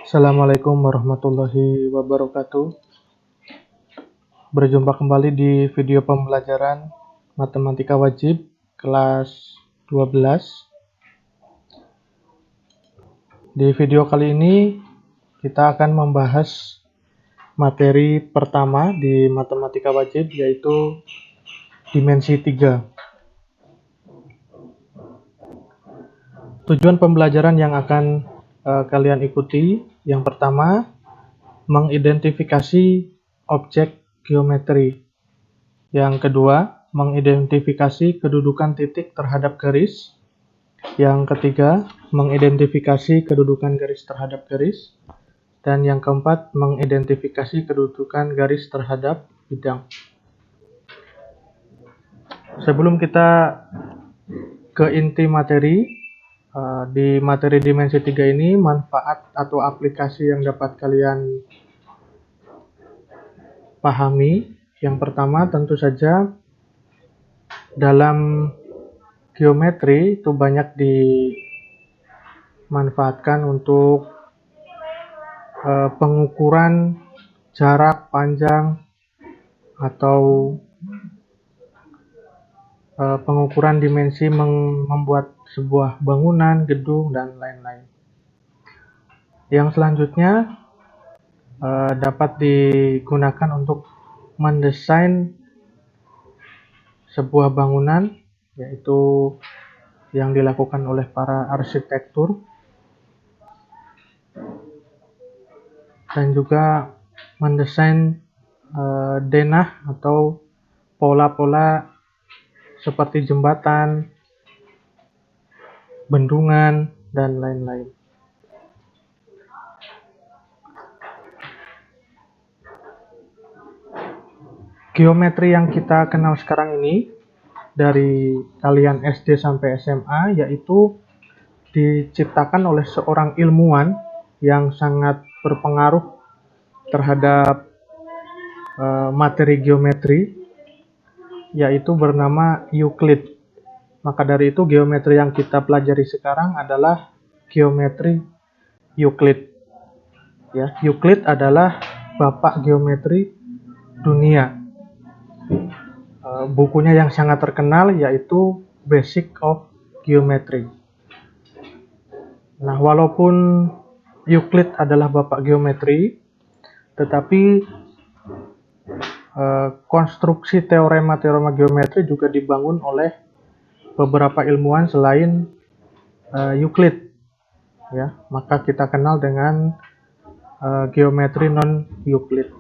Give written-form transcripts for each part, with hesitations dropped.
Assalamualaikum warahmatullahi wabarakatuh. Berjumpa kembali di video pembelajaran Matematika Wajib kelas 12. Di video kali ini kita akan membahas materi pertama di Matematika Wajib, yaitu dimensi 3. Tujuan pembelajaran yang akan kalian ikuti, yang pertama, mengidentifikasi objek geometri. Yang kedua, mengidentifikasi kedudukan titik terhadap garis. Yang ketiga, mengidentifikasi kedudukan garis terhadap garis. Dan yang keempat, mengidentifikasi kedudukan garis terhadap bidang. Sebelum kita ke inti materi, di materi dimensi 3 ini, manfaat atau aplikasi yang dapat kalian pahami. Yang pertama, tentu saja dalam geometri itu banyak dimanfaatkan untuk pengukuran jarak, panjang, atau pengukuran dimensi membuat sebuah bangunan, gedung, dan lain-lain. Yang selanjutnya dapat digunakan untuk mendesain sebuah bangunan, yaitu yang dilakukan oleh para arsitektur, dan juga mendesain denah atau pola-pola seperti jembatan, bendungan, dan lain-lain. Geometri yang kita kenal sekarang ini dari kalian SD sampai SMA, yaitu diciptakan oleh seorang ilmuwan yang sangat berpengaruh terhadap materi geometri, yaitu bernama Euclid. Maka dari itu geometri yang kita pelajari sekarang adalah geometri Euclid. Ya, Euclid adalah bapak geometri dunia. Bukunya yang sangat terkenal yaitu Basic of Geometry. Nah, walaupun Euclid adalah bapak geometri, tetapi konstruksi teorema-teorema geometri juga dibangun oleh beberapa ilmuwan selain Euclid. Ya, maka kita kenal dengan geometri non-Euclid.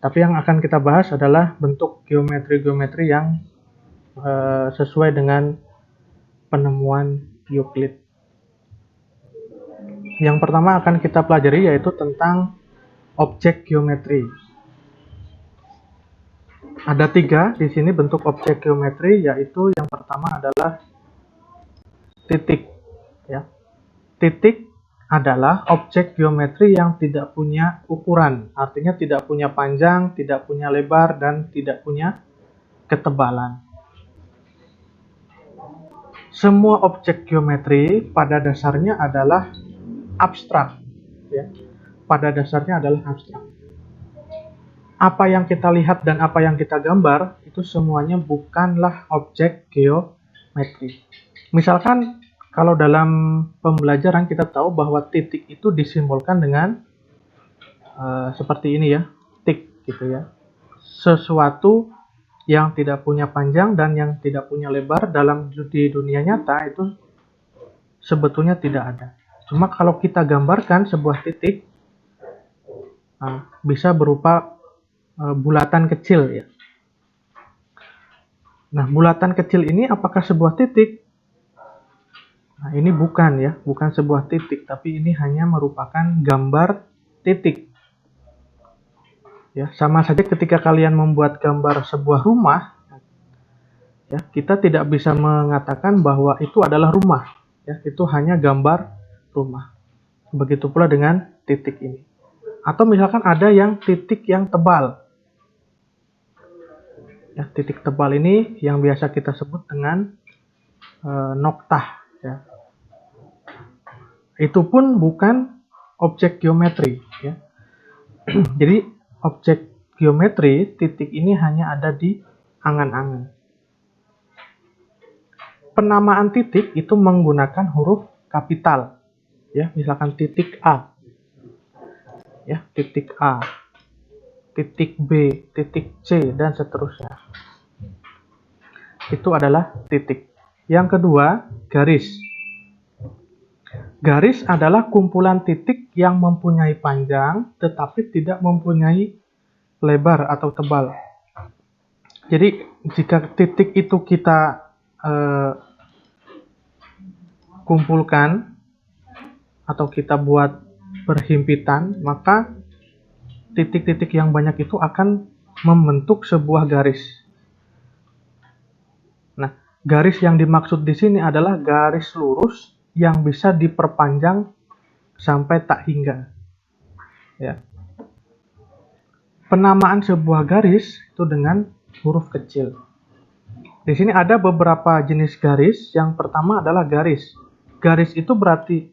Tapi yang akan kita bahas adalah bentuk geometri-geometri yang sesuai dengan penemuan Euclid. Yang pertama akan kita pelajari yaitu tentang objek geometri. Ada 3 di sini bentuk objek geometri, yaitu yang pertama adalah titik. Ya. Titik adalah objek geometri yang tidak punya ukuran, artinya tidak punya panjang, tidak punya lebar, dan tidak punya ketebalan. Semua objek geometri pada dasarnya adalah abstrak. Ya. Pada dasarnya adalah abstrak. Apa yang kita lihat dan apa yang kita gambar itu semuanya bukanlah objek geometri. Misalkan kalau dalam pembelajaran kita tahu bahwa titik itu disimbolkan dengan seperti ini ya, tik gitu ya. Sesuatu yang tidak punya panjang dan yang tidak punya lebar di dunia nyata itu sebetulnya tidak ada. Cuma kalau kita gambarkan sebuah titik, bisa berupa bulatan kecil ya. Nah, bulatan kecil ini apakah sebuah titik? Nah, ini bukan ya, bukan sebuah titik, tapi ini hanya merupakan gambar titik. Ya, sama saja ketika kalian membuat gambar sebuah rumah, ya, kita tidak bisa mengatakan bahwa itu adalah rumah. Ya, itu hanya gambar rumah. Begitu pula dengan titik ini. Atau misalkan ada yang titik yang tebal. Ya, titik tebal ini yang biasa kita sebut dengan noktah. Ya. Itu pun bukan objek geometri ya. Jadi objek geometri titik ini hanya ada di angan-angan. Penamaan titik itu menggunakan huruf kapital ya, misalkan titik A ya, titik A, titik B, titik C, dan seterusnya. Itu adalah titik. Yang kedua, garis. Garis adalah kumpulan titik yang mempunyai panjang tetapi tidak mempunyai lebar atau tebal. Jadi jika titik itu kita kumpulkan atau kita buat berhimpitan, maka titik-titik yang banyak itu akan membentuk sebuah garis. Nah, garis yang dimaksud di sini adalah garis lurus yang bisa diperpanjang sampai tak hingga. Ya. Penamaan sebuah garis itu dengan huruf kecil. Di sini ada beberapa jenis garis. Yang pertama adalah garis. Garis itu berarti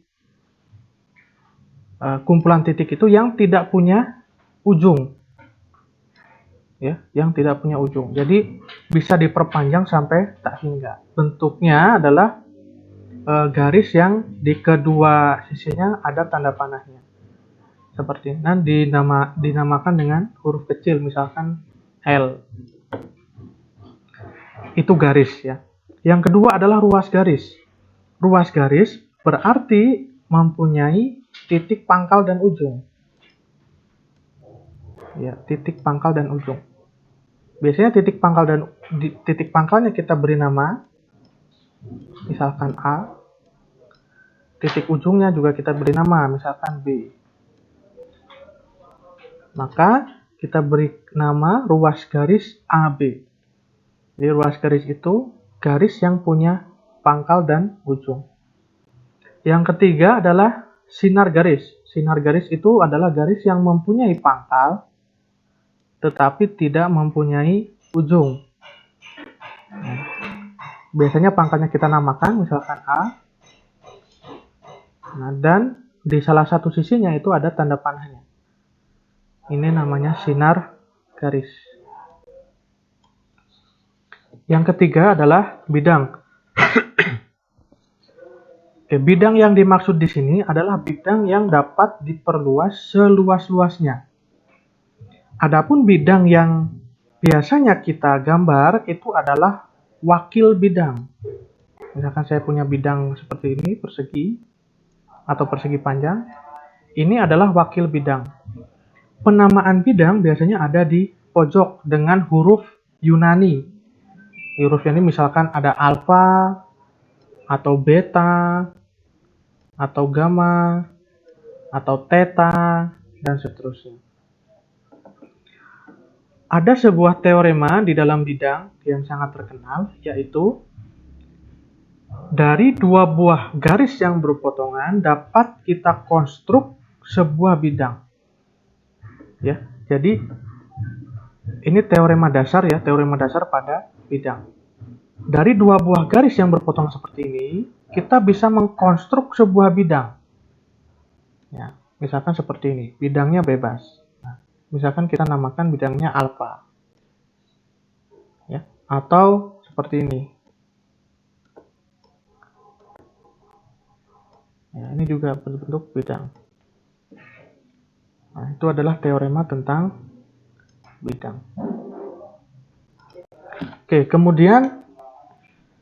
kumpulan titik itu yang tidak punya ujung. Ya, yang tidak punya ujung. Jadi bisa diperpanjang sampai tak hingga. Bentuknya adalah garis yang di kedua sisinya ada tanda panahnya. Seperti ini. Dan dinamakan dengan huruf kecil, misalkan L. Itu garis ya. Yang kedua adalah ruas garis. Ruas garis berarti mempunyai titik pangkal dan ujung. Ya, titik pangkal dan ujung. Biasanya titik pangkalnya kita beri nama, misalkan A. Titik ujungnya juga kita beri nama, misalkan B. Maka kita beri nama ruas garis AB. Jadi ruas garis itu garis yang punya pangkal dan ujung. Yang ketiga adalah sinar garis. Sinar garis itu adalah garis yang mempunyai pangkal tetapi tidak mempunyai ujung. Biasanya pangkalnya kita namakan, misalkan A. Nah, dan di salah satu sisinya itu ada tanda panahnya. Ini namanya sinar garis. Yang ketiga adalah bidang. Bidang yang dimaksud di sini adalah bidang yang dapat diperluas seluas-luasnya. Adapun bidang yang biasanya kita gambar itu adalah wakil bidang. Misalkan saya punya bidang seperti ini, persegi atau persegi panjang. Ini adalah wakil bidang. Penamaan bidang biasanya ada di pojok dengan huruf Yunani. Huruf Yunani misalkan ada alfa atau beta atau gamma atau theta dan seterusnya. Ada sebuah teorema di dalam bidang yang sangat terkenal, yaitu dari dua buah garis yang berpotongan dapat kita konstruk sebuah bidang. Ya, jadi ini teorema dasar ya, teorema dasar pada bidang. Dari dua buah garis yang berpotongan seperti ini, kita bisa mengkonstruk sebuah bidang. Ya, misalkan seperti ini, bidangnya bebas. Misalkan kita namakan bidangnya alfa. Ya, atau seperti ini. Ya, ini juga bentuk bidang. Nah, itu adalah teorema tentang bidang. Oke, kemudian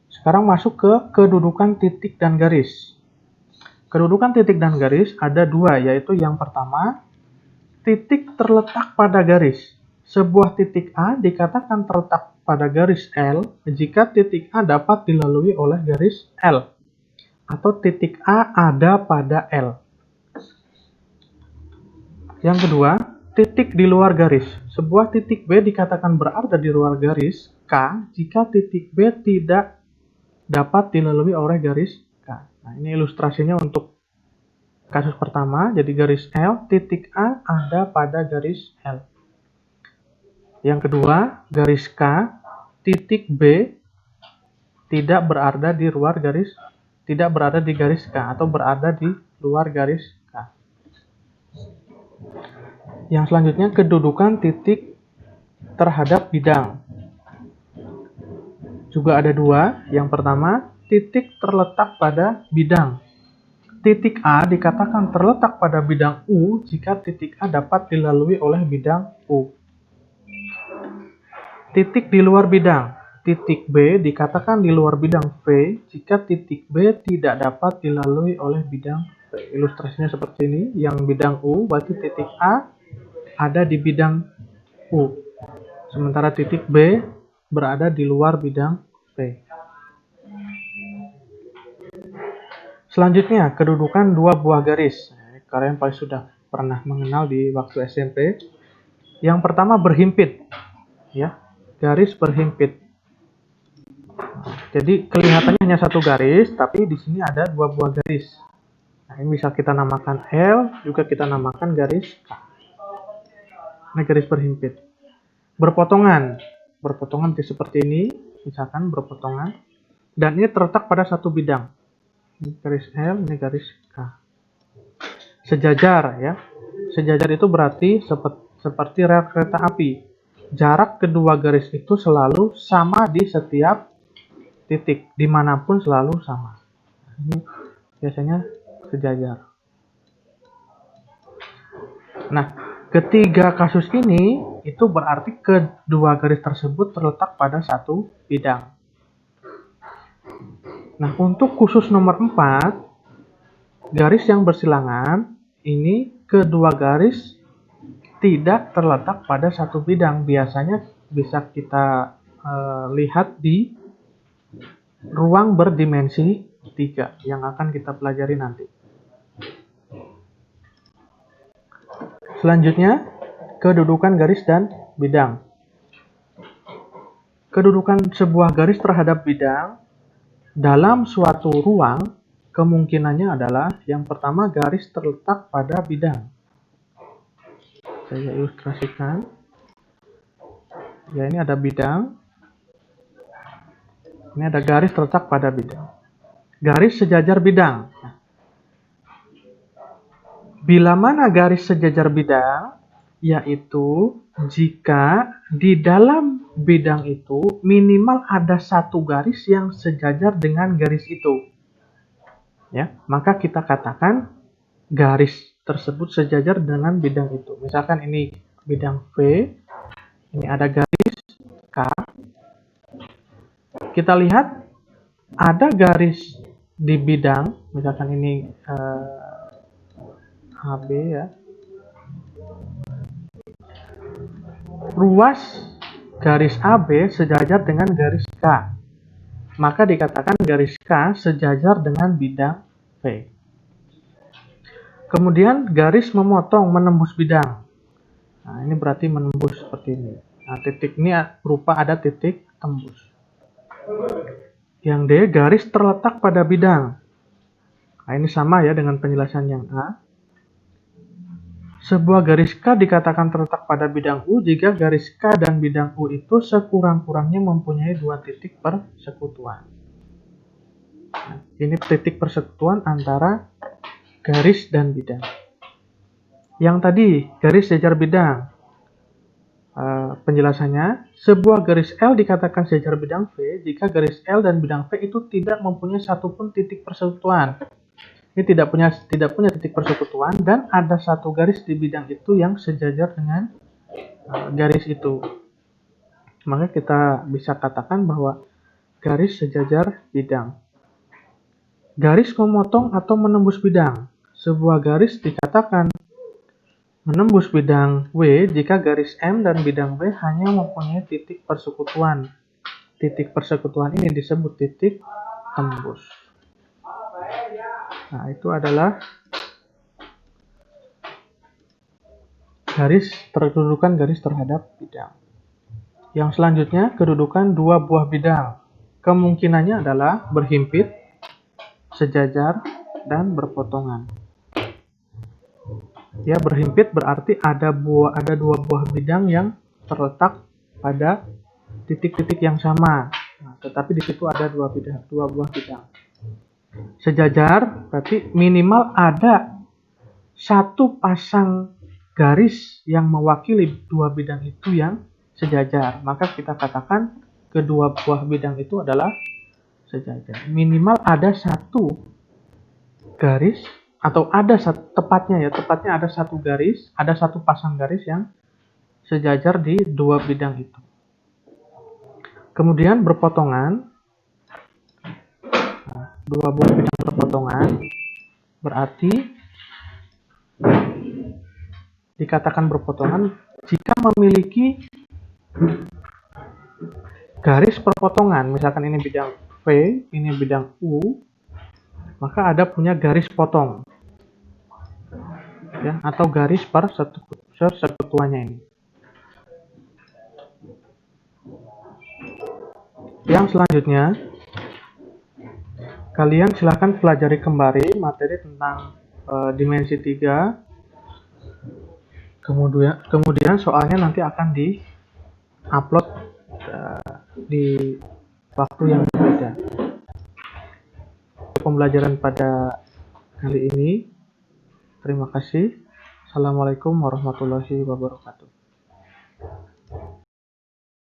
sekarang masuk ke kedudukan titik dan garis. Kedudukan titik dan garis ada dua, yaitu yang pertama, titik terletak pada garis. Sebuah titik A dikatakan terletak pada garis L jika titik A dapat dilalui oleh garis L. Atau titik A ada pada L. Yang kedua, titik di luar garis. Sebuah titik B dikatakan berada di luar garis K jika titik B tidak dapat dilalui oleh garis K. Nah, ini ilustrasinya untuk kasus pertama, jadi garis L, titik A ada pada garis L. Yang kedua, garis K, titik B tidak berada di luar garis, tidak berada di garis K atau berada di luar garis K. Yang selanjutnya, kedudukan titik terhadap bidang. Juga ada dua. Yang pertama, titik terletak pada bidang. Titik A dikatakan terletak pada bidang U jika titik A dapat dilalui oleh bidang U. Titik di luar bidang. Titik B dikatakan di luar bidang V jika titik B tidak dapat dilalui oleh bidang V. Ilustrasinya seperti ini. Yang bidang U berarti titik A ada di bidang U. Sementara titik B berada di luar bidang V. Selanjutnya, kedudukan dua buah garis. Kalian pasti sudah pernah mengenal di waktu SMP. Yang pertama berhimpit, ya, garis berhimpit. Jadi kelihatannya hanya satu garis, tapi di sini ada dua buah garis. Nah, ini bisa kita namakan L, juga kita namakan garis K. Ini garis berhimpit. Berpotongan seperti ini, misalkan berpotongan, dan ini terletak pada satu bidang. Ini garis L, ini garis K. Sejajar, ya. Sejajar itu berarti seperti rel kereta api. Jarak kedua garis itu selalu sama di setiap titik, dimanapun selalu sama. Ini biasanya sejajar. Nah, ketiga kasus ini itu berarti kedua garis tersebut terletak pada satu bidang. Nah, untuk khusus nomor 4, garis yang bersilangan, ini kedua garis tidak terletak pada satu bidang. Biasanya bisa kita lihat di ruang berdimensi 3 yang akan kita pelajari nanti. Selanjutnya, kedudukan garis dan bidang. Kedudukan sebuah garis terhadap bidang dalam suatu ruang kemungkinannya adalah yang pertama garis terletak pada bidang. Saya ilustrasikan. Ya, ini ada bidang. Ini ada garis terletak pada bidang. Garis sejajar bidang. Bila mana garis sejajar bidang? Yaitu jika di dalam bidang itu minimal ada satu garis yang sejajar dengan garis itu. Ya, maka kita katakan garis tersebut sejajar dengan bidang itu. Misalkan ini bidang V, ini ada garis K. Kita lihat ada garis di bidang, misalkan ini HB, ya. Ruas garis AB sejajar dengan garis K. Maka dikatakan garis K sejajar dengan bidang V. Kemudian garis memotong menembus bidang. Nah, ini berarti menembus seperti ini. Nah, titik ini berupa ada titik tembus. Yang D, garis terletak pada bidang. Nah, ini sama ya dengan penjelasan yang A. Sebuah garis K dikatakan terletak pada bidang U jika garis K dan bidang U itu sekurang-kurangnya mempunyai dua titik persekutuan. Nah, ini titik persekutuan antara garis dan bidang. Yang tadi, garis sejajar bidang. Penjelasannya, sebuah garis L dikatakan sejajar bidang V jika garis L dan bidang V itu tidak mempunyai satupun titik persekutuan. Ini tidak punya titik persekutuan dan ada satu garis di bidang itu yang sejajar dengan garis itu. Maka kita bisa katakan bahwa garis sejajar bidang. Garis memotong atau menembus bidang. Sebuah garis dikatakan menembus bidang W jika garis M dan bidang W hanya mempunyai titik persekutuan. Titik persekutuan ini disebut titik tembus. Nah, itu adalah kedudukan garis terhadap bidang. Yang selanjutnya, kedudukan dua buah bidang. Kemungkinannya adalah berhimpit, sejajar, dan berpotongan. Ya, berhimpit berarti ada dua buah bidang yang terletak pada titik-titik yang sama. Nah, tetapi di situ ada dua buah bidang. Sejajar berarti minimal ada satu pasang garis yang mewakili dua bidang itu yang sejajar, maka kita katakan kedua buah bidang itu adalah sejajar. Minimal ada satu garis, atau tepatnya ada satu garis, ada satu pasang garis yang sejajar di dua bidang itu. Kemudian berpotongan, dua buah bidang berpotongan berarti dikatakan berpotongan jika memiliki garis perpotongan. Misalkan ini bidang V, ini bidang U, maka ada punya garis potong, ya, atau garis persekutuannya ini. Yang selanjutnya, kalian silahkan pelajari kembali materi tentang dimensi 3. Kemudian soalnya nanti akan di-upload di waktu yang berbeda. Pembelajaran pada kali ini. Terima kasih. Assalamualaikum warahmatullahi wabarakatuh.